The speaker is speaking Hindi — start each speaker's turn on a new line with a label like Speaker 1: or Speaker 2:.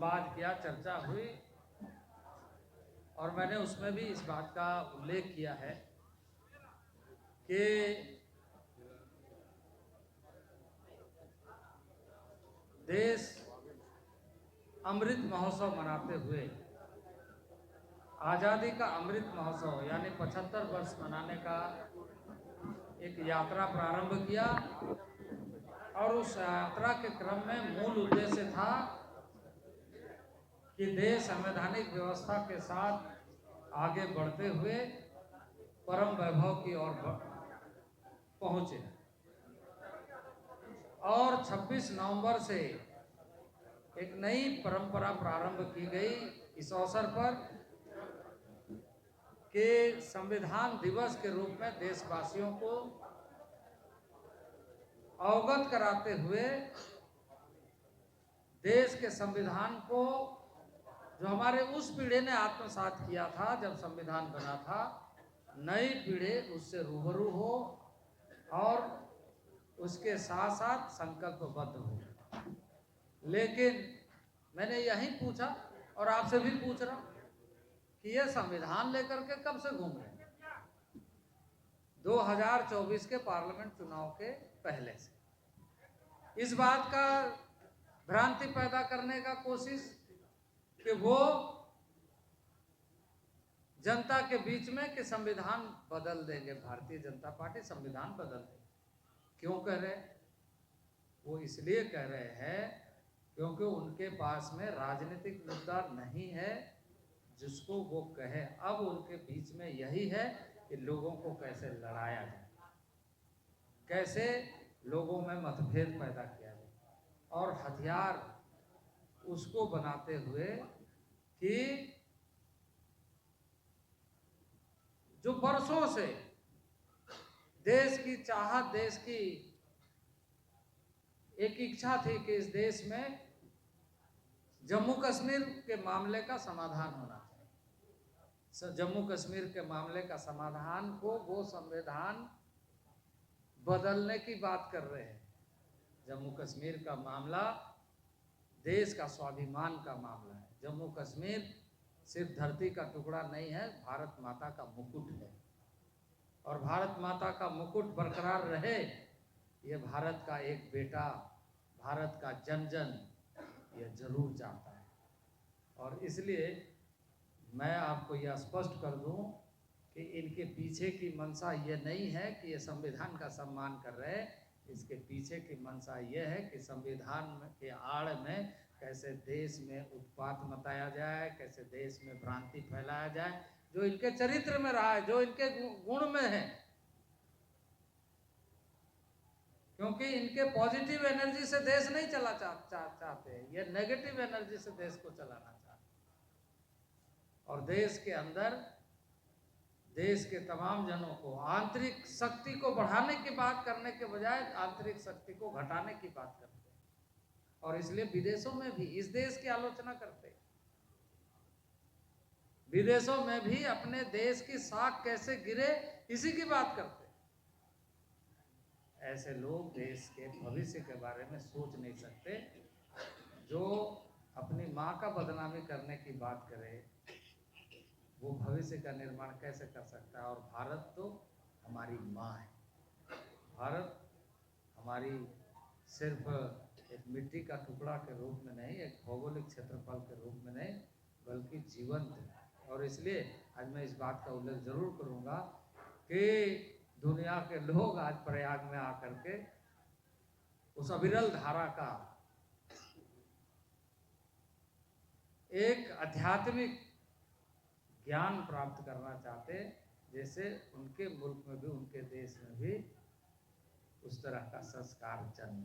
Speaker 1: संवाद किया, चर्चा हुई और मैंने उसमें भी इस बात का उल्लेख किया है कि देश अमृत महोत्सव मनाते हुए आज़ादी का अमृत महोत्सव यानी 75 वर्ष मनाने का एक यात्रा प्रारंभ किया और उस यात्रा के क्रम में मूल उद्देश्य था कि देश संवैधानिक व्यवस्था के साथ आगे बढ़ते हुए परम वैभव की ओर पहुंचे। और 26 नवंबर से एक नई परंपरा प्रारंभ की गई इस अवसर पर कि संविधान दिवस के रूप में देशवासियों को अवगत कराते हुए देश के संविधान को जो हमारे उस पीढ़ी ने आत्मसात किया था जब संविधान बना था, नई पीढ़ी उससे रूबरू हो और उसके साथ साथ संकल्पबद्ध हो। लेकिन मैंने यही पूछा और आपसे भी पूछ रहा हूं कि यह संविधान लेकर के कब से घूम रहे हैं? 2024 के पार्लियामेंट चुनाव के पहले से इस बात का भ्रांति पैदा करने का कोशिश कि वो जनता के बीच में कि संविधान बदल देंगे, भारतीय जनता पार्टी संविधान बदल देगी। क्यों कह रहे हैं? वो इसलिए कह रहे हैं क्योंकि उनके पास में राजनीतिक मुद्दा नहीं है जिसको वो कहे। अब उनके बीच में यही है कि लोगों को कैसे लड़ाया जाए, कैसे लोगों में मतभेद पैदा किया जाए, और हथियार उसको बनाते हुए कि जो बरसों से देश की चाहत, देश की एक इच्छा थी कि इस देश में जम्मू कश्मीर के मामले का समाधान होना चाहिए। जम्मू कश्मीर के मामले का समाधान को वो संविधान बदलने की बात कर रहे हैं। जम्मू कश्मीर का मामला देश का स्वाभिमान का मामला है। जम्मू कश्मीर सिर्फ धरती का टुकड़ा नहीं है, भारत माता का मुकुट है। और भारत माता का मुकुट बरकरार रहे, ये भारत का एक बेटा, भारत का जन जन ये जरूर चाहता है। और इसलिए मैं आपको यह स्पष्ट कर दूं कि इनके पीछे की मंशा ये नहीं है कि ये संविधान का सम्मान कर रहे हैं। इसके पीछे की मंशा ये है कि संविधान के आड़ में कैसे देश में उत्पात मचाया जाए, कैसे देश में भ्रांति फैलाया जाए, जो इनके चरित्र में रहा है, जो इनके गुण में है। क्योंकि इनके पॉजिटिव एनर्जी से देश नहीं चला चाहते, ये नेगेटिव एनर्जी से देश को चलाना चाहते। और देश के अंदर देश के तमाम जनों को आंतरिक शक्ति को बढ़ाने की बात करने के बजाय आंतरिक शक्ति को घटाने की बात करते हैं। और इसलिए विदेशों में भी इस देश की आलोचना करते हैं। विदेशों में भी अपने देश की साख कैसे गिरे इसी की बात करते हैं। ऐसे लोग देश के भविष्य के बारे में सोच नहीं सकते। जो अपनी माँ का बदनामी करने की बात करे वो भविष्य का निर्माण कैसे कर सकता है? और भारत तो हमारी माँ है। भारत हमारी सिर्फ एक मिट्टी का टुकड़ा के रूप में नहीं, एक भौगोलिक क्षेत्रफल के रूप में नहीं, बल्कि जीवंत है। और इसलिए आज मैं इस बात का उल्लेख जरूर करूँगा कि दुनिया के लोग आज प्रयाग में आकर के उस अविरल धारा का एक आध्यात्मिक ज्ञान प्राप्त करना चाहते, जैसे उनके मुल्क में भी, उनके देश में भी उस तरह का संस्कार जन्म